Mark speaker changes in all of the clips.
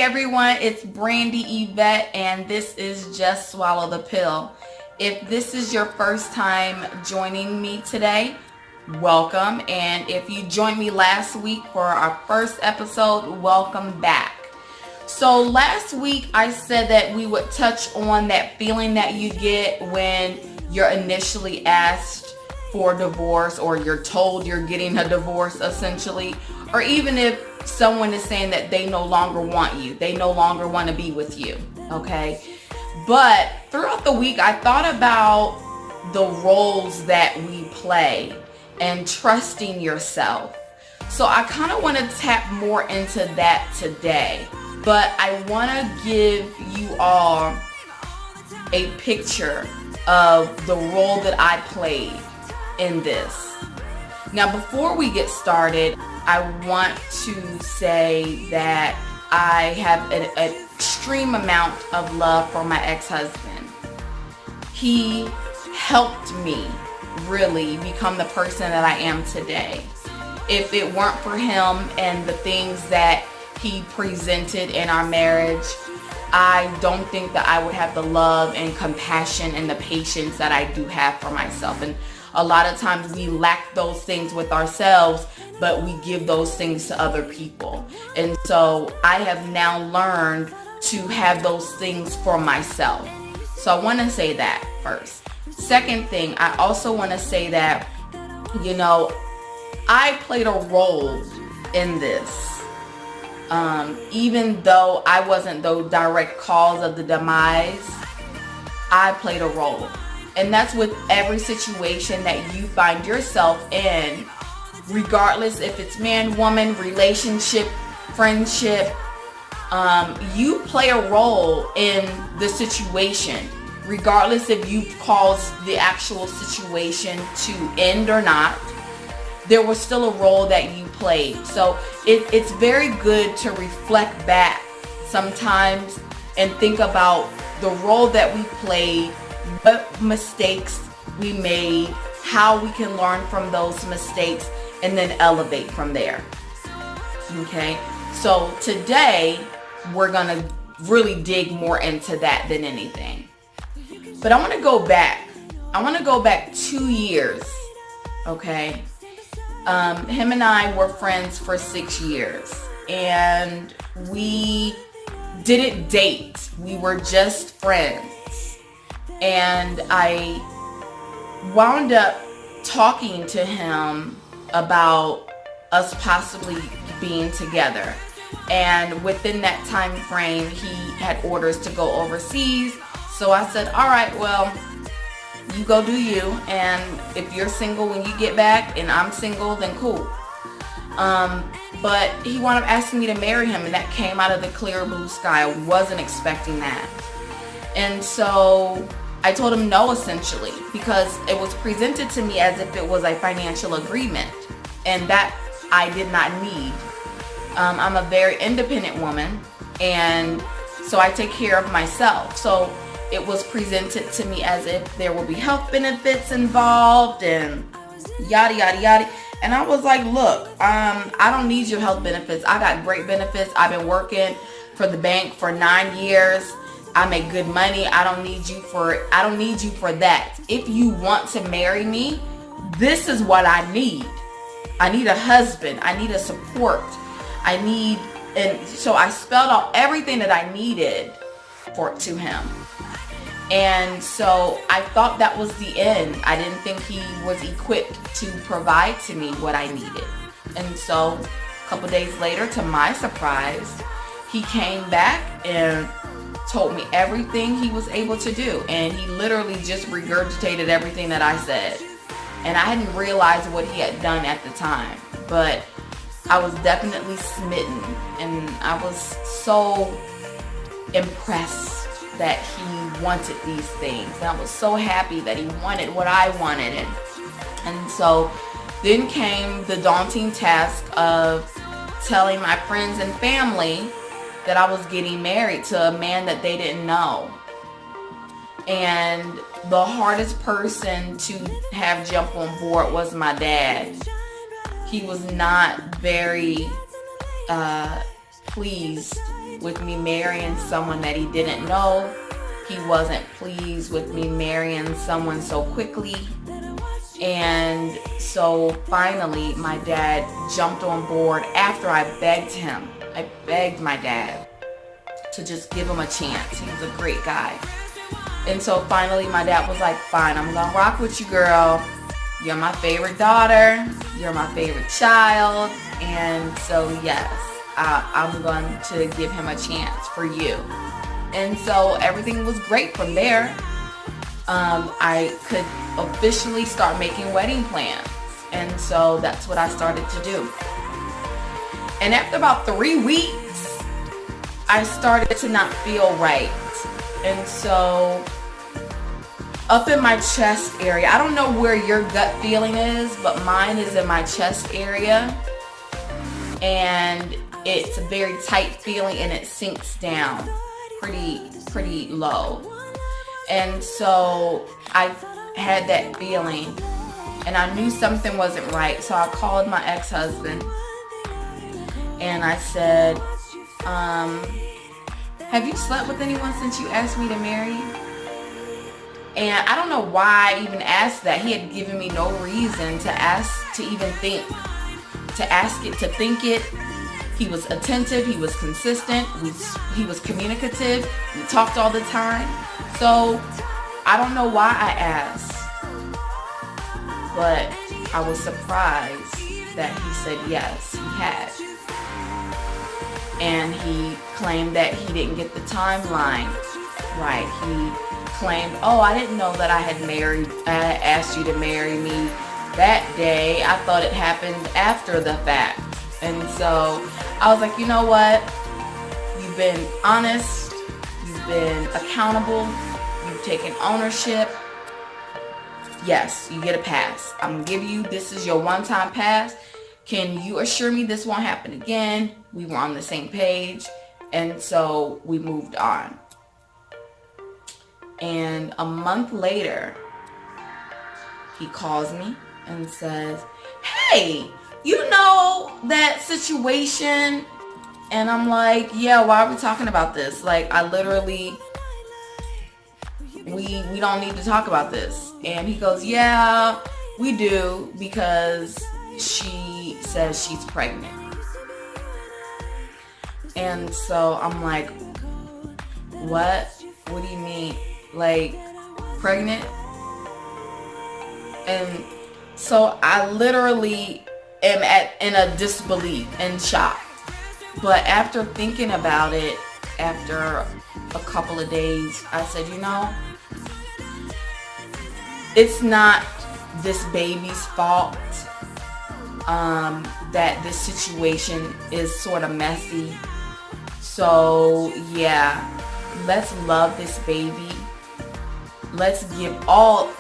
Speaker 1: everyone, it's Brandy Yvette, and this is Just Swallow the Pill. If this is your first time joining me today, welcome. And if you joined me last week for our first episode, welcome back. So last week I said that we would touch on that feeling that you get when you're initially asked for divorce, or you're told you're getting a divorce essentially, or even if someone is saying that they no longer want you, they no longer want to be with you, okay? But throughout the week I thought about the roles that we play and trusting yourself. So I kind of want to tap more into that today, but I want to give you all a picture of the role that I played in this. Now, before we get started, I want to say that I have an extreme amount of love for my ex-husband. He helped me really become the person that I am today. If it weren't for him and the things that he presented in our marriage, I don't think that I would have the love and compassion and the patience that I do have for myself. And a lot of times we lack those things with ourselves, but we give those things to other people. And so I have now learned to have those things for myself. So I want to say that first. Second thing, I also want to say that, I played a role in this. Even though I wasn't the direct cause of the demise, I played a role. And that's with every situation that you find yourself in, regardless if it's man, woman, relationship, friendship, you play a role in the situation, regardless if you caused the actual situation to end or not. There was still a role that you played. So it's very good to reflect back sometimes and think about the role that we played, what mistakes we made, how we can learn from those mistakes, and then elevate from there. Okay, so today we're gonna really dig more into that than anything. But I want to go back. I want to go back 2 years. Okay, him and I were friends for 6 years, and we didn't date. We were just friends. And I wound up talking to him about us possibly being together. And within that time frame, he had orders to go overseas. So I said, all right, well, you go do you. And if you're single when you get back and I'm single, then cool. But he wound up asking me to marry him, and that came out of the clear blue sky. I wasn't expecting that. And so I told him no, essentially, because it was presented to me as if it was a financial agreement, and that I did not need. I'm a very independent woman, and so I take care of myself. So it was presented to me as if there will be health benefits involved and yada, yada, yada. And I was like, look, I don't need your health benefits. I got great benefits. I've been working for the bank for 9 years. I make good money. I don't need you for that. If you want to marry me, this is what I need. I need a husband. I need a support. And so I spelled out everything that I needed to him. And so I thought that was the end. I didn't think he was equipped to provide to me what I needed. And so a couple days later, to my surprise, he came back and told me everything he was able to do. And he literally just regurgitated everything that I said. And I hadn't realized what he had done at the time. But I was definitely smitten. And I was so impressed that he wanted these things. And I was so happy that he wanted what I wanted. And so then came the daunting task of telling my friends and family that I was getting married to a man that they didn't know. And the hardest person to have jump on board was my dad. He was not very pleased with me marrying someone that he didn't know. He wasn't pleased with me marrying someone so quickly. And so finally my dad jumped on board after I begged him. I begged my dad to just give him a chance. He was a great guy. And so finally my dad was like, fine, I'm gonna rock with you, girl. You're my favorite daughter. You're my favorite child. And so yes, I'm going to give him a chance for you. And so everything was great from there. I could officially start making wedding plans. And so that's what I started to do. And after about 3 weeks, I started to not feel right. And so up in my chest area, I don't know where your gut feeling is, but mine is in my chest area. And it's a very tight feeling and it sinks down pretty low. And so I had that feeling and I knew something wasn't right. So I called my ex-husband and I said, have you slept with anyone since you asked me to marry you? And I don't know why I even asked that. He had given me no reason to ask, to even think, to ask it, to think it. He was attentive, he was consistent, he was communicative, we talked all the time. So I don't know why I asked, but I was surprised that he said yes, he had. And he claimed that he didn't get the timeline right. He claimed, oh, I didn't know that I had asked you to marry me that day. I thought it happened after the fact. And so I was like, you know what? You've been honest. You've been accountable. You've taken ownership. Yes, you get a pass. I'm going to give you, this is your one-time pass. Can you assure me this won't happen again? We were on the same page. And so we moved on. And a month later, he calls me and says, hey, you know that situation? And I'm like, yeah, why are we talking about this? Like, I literally, we don't need to talk about this. And he goes, yeah, we do, because she says she's pregnant. And so I'm like, what? What do you mean? Like, pregnant? And so I literally am in a disbelief and shock. But after thinking about it, after a couple of days, I said, you know, it's not this baby's fault that this situation is sort of messy. So yeah, let's love this baby. Let's give all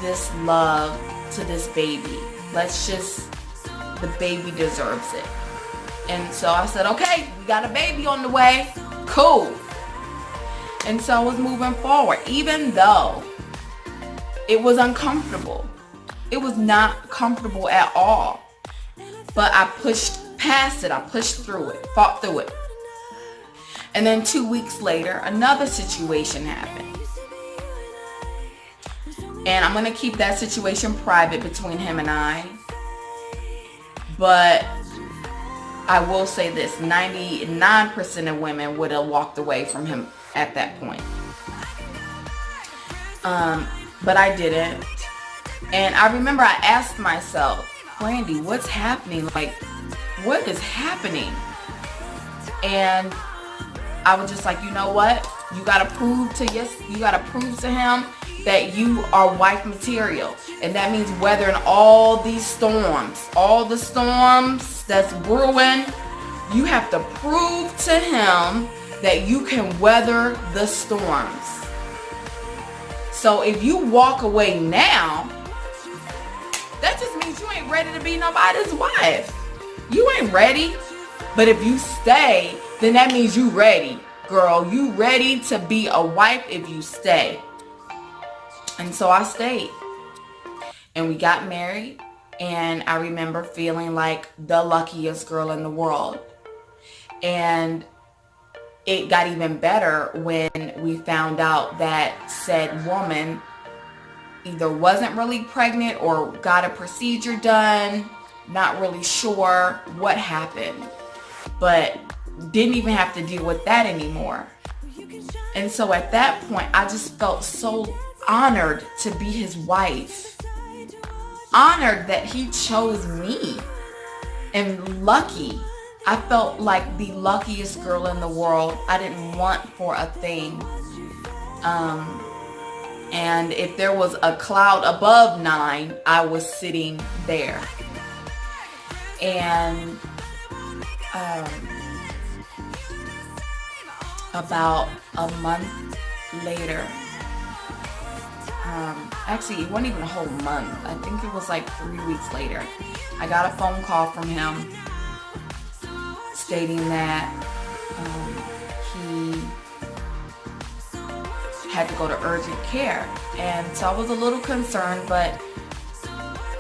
Speaker 1: this love to this baby. Let's just, the baby deserves it. And so I said, okay, we got a baby on the way. Cool. And so I was moving forward, even though it was uncomfortable. It was not comfortable at all. But I pushed past it. I pushed through it, fought through it. And then 2 weeks later, another situation happened. And I'm going to keep that situation private between him and I. But I will say this, 99% of women would have walked away from him at that point. But I didn't. And I remember I asked myself, Brandy, what's happening? Like, what is happening? And I was just like, you know what? You gotta prove to him that you are wife material. And that means weathering all these storms, all the storms that's brewing. You have to prove to him that you can weather the storms. So if you walk away now, that just means you ain't ready to be nobody's wife. You ain't ready. But if you stay, then that means you ready. Girl, you ready to be a wife if you stay. And so I stayed. And we got married. And I remember feeling like the luckiest girl in the world. And it got even better when we found out that said woman either wasn't really pregnant or got a procedure done. Not really sure what happened, but didn't even have to deal with that anymore. And so at that point, I just felt so honored to be his wife. Honored that he chose me. And lucky. I felt like the luckiest girl in the world. I didn't want for a thing. And if there was a cloud above 9, I was sitting there. And about a month later, actually it wasn't even a whole month, I think it was like 3 weeks later, I got a phone call from him stating that he had to go to urgent care. And so I was a little concerned, but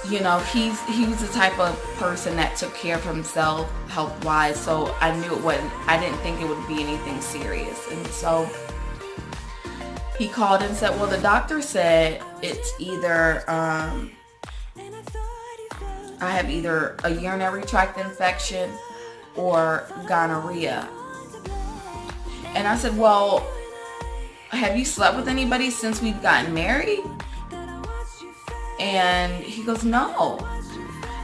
Speaker 1: you know, he was the type of person that took care of himself health-wise, so I knew it wasn't, I didn't think it would be anything serious. And so he called and said, well, the doctor said it's either I have either a urinary tract infection or gonorrhea. And I said, well, have you slept with anybody since we've gotten married? And he goes, no.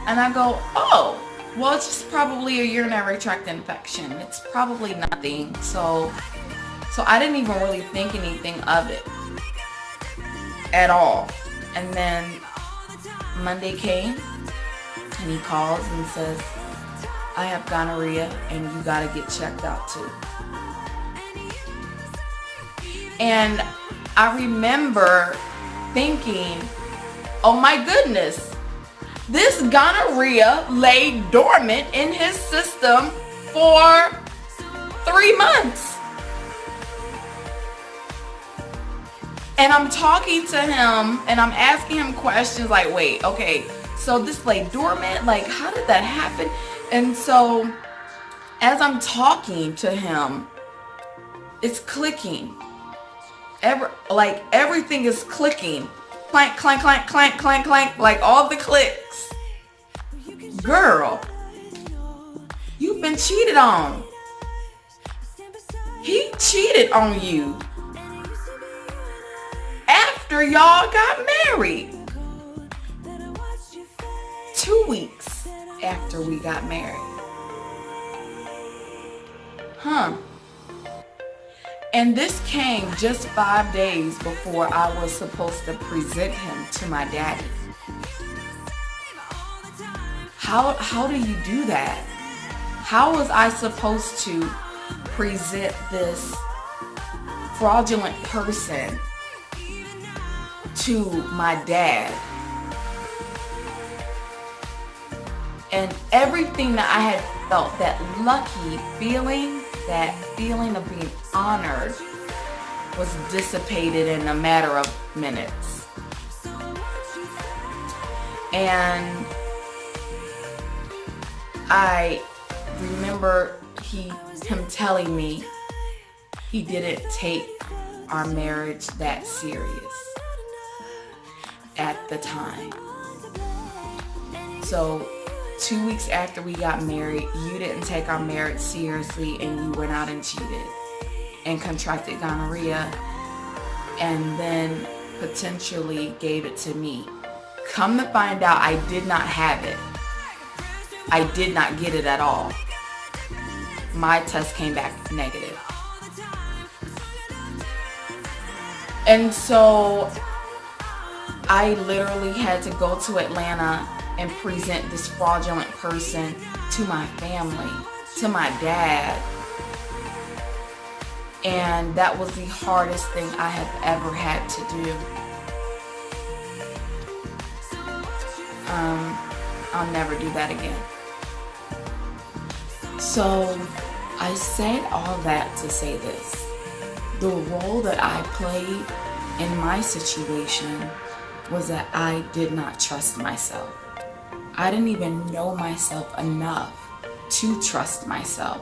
Speaker 1: And I go, oh, well, it's just probably a urinary tract infection. It's probably nothing. So I didn't even really think anything of it at all. And then Monday came and he calls and says, I have gonorrhea and you gotta get checked out too. And I remember thinking, oh my goodness, this gonorrhea lay dormant in his system for 3 months. And I'm talking to him and I'm asking him questions like, wait, okay, so this lay dormant, like how did that happen? And so as I'm talking to him, it's clicking. Everything is clicking. Clank, clank, clank, clank, clank, clank, like all the clicks. Girl, you've been cheated on. He cheated on you after y'all got married. 2 weeks after we got married. And this came just 5 days before I was supposed to present him to my daddy. How do you do that? How was I supposed to present this fraudulent person to my dad? And everything that I had felt, that lucky feeling, that feeling of being honored, was dissipated in a matter of minutes. And I remember him telling me he didn't take our marriage that serious at the time. So 2 weeks after we got married, you didn't take our marriage seriously and you went out and cheated and contracted gonorrhea and then potentially gave it to me. Come to find out, I did not have it. I did not get it at all. My test came back negative. And so I literally had to go to Atlanta and present this fraudulent person to my family, to my dad. And that was the hardest thing I have ever had to do. I'll never do that again. So I said all that to say this. The role that I played in my situation was that I did not trust myself. I didn't even know myself enough to trust myself.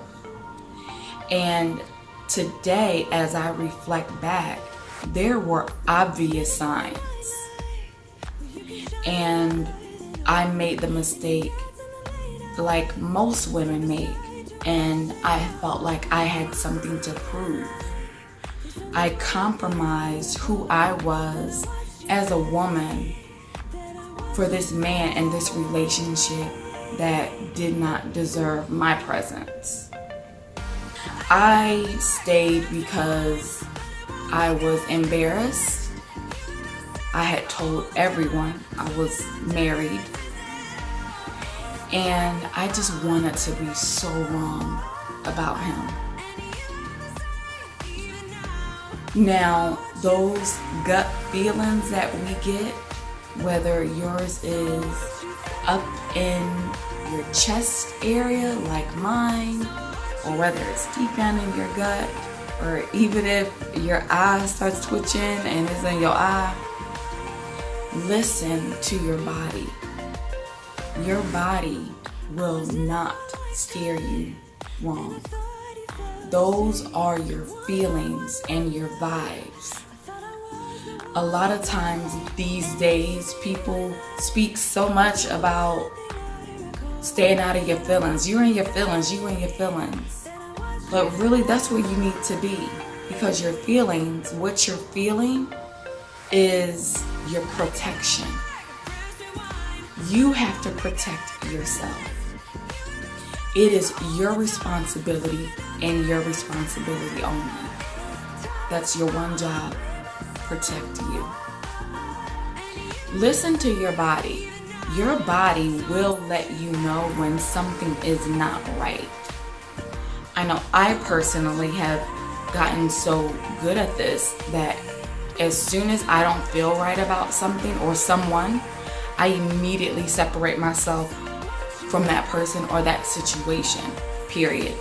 Speaker 1: And today, as I reflect back, there were obvious signs. And I made the mistake like most women make, and I felt like I had something to prove. I compromised who I was as a woman for this man and this relationship that did not deserve my presence. I stayed because I was embarrassed. I had told everyone I was married, and I just wanted to be so wrong about him. Now, those gut feelings that we get, whether yours is up in your chest area like mine, or whether it's deep down in your gut, or even if your eye starts twitching and it's in your eye, listen to your body. Your body will not steer you wrong. Those are your feelings and your vibes. A lot of times these days, people speak so much about staying out of your feelings. You're in your feelings, you in your feelings. But really, that's where you need to be, because your feelings, what you're feeling, is your protection. You have to protect yourself. It is your responsibility and your responsibility only. That's your one job, protect you. Listen to your body. Your body will let you know when something is not right. I know I personally have gotten so good at this that as soon as I don't feel right about something or someone, I immediately separate myself from that person or that situation, period.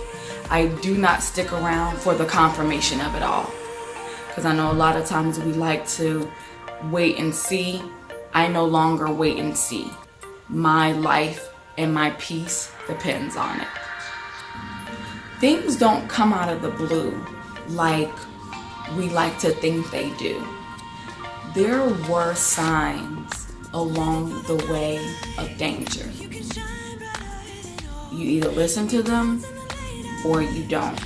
Speaker 1: I do not stick around for the confirmation of it all, because I know a lot of times we like to wait and see. I no longer wait and see. My life and my peace depends on it. Things don't come out of the blue like we like to think they do. There were signs along the way of danger. You either listen to them or you don't.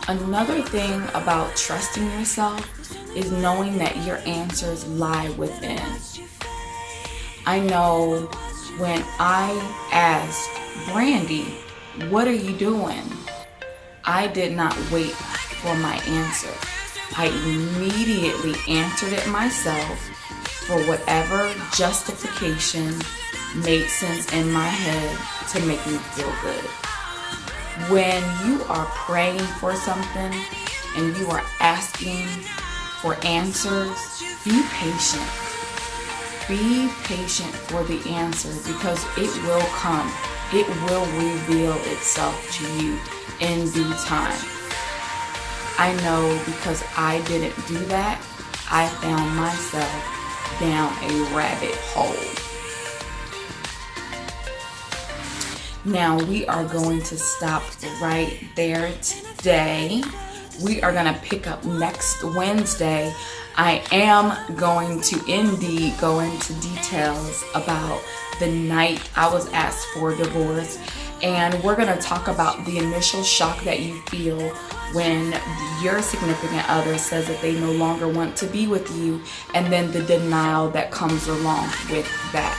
Speaker 1: Another thing about trusting yourself is knowing that your answers lie within. I know when I asked Brandy, "What are you doing?" I did not wait for my answer. I immediately answered it myself for whatever justification made sense in my head to make me feel good. When you are praying for something and you are asking for answers, be patient. Be patient for the answer, because it will come. It will reveal itself to you in due time. I know, because I didn't do that, I found myself down a rabbit hole. Now we are going to stop right there today. We are going to pick up next Wednesday. I am going to indeed go into details about the night I was asked for divorce, and we're going to talk about the initial shock that you feel when your significant other says that they no longer want to be with you, and then the denial that comes along with that.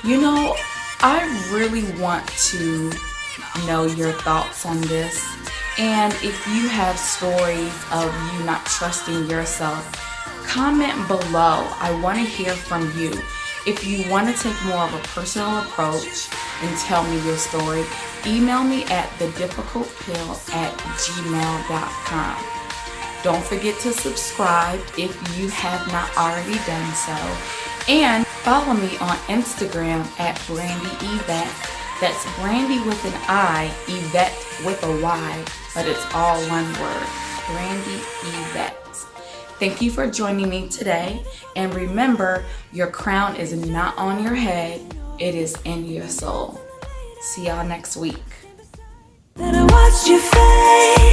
Speaker 1: You know, I really want to know your thoughts on this. And if you have stories of you not trusting yourself, comment below. I want to hear from you. If you want to take more of a personal approach and tell me your story, email me at thedifficultpill@gmail.com. Don't forget to subscribe if you have not already done so. And follow me on Instagram at Brandy Yvette. That's Brandy with an I, Yvette with a Y, but it's all one word. Brandy Yvette. Thank you for joining me today. And remember, your crown is not on your head, it is in your soul. See y'all next week.
Speaker 2: Then I watched you fade.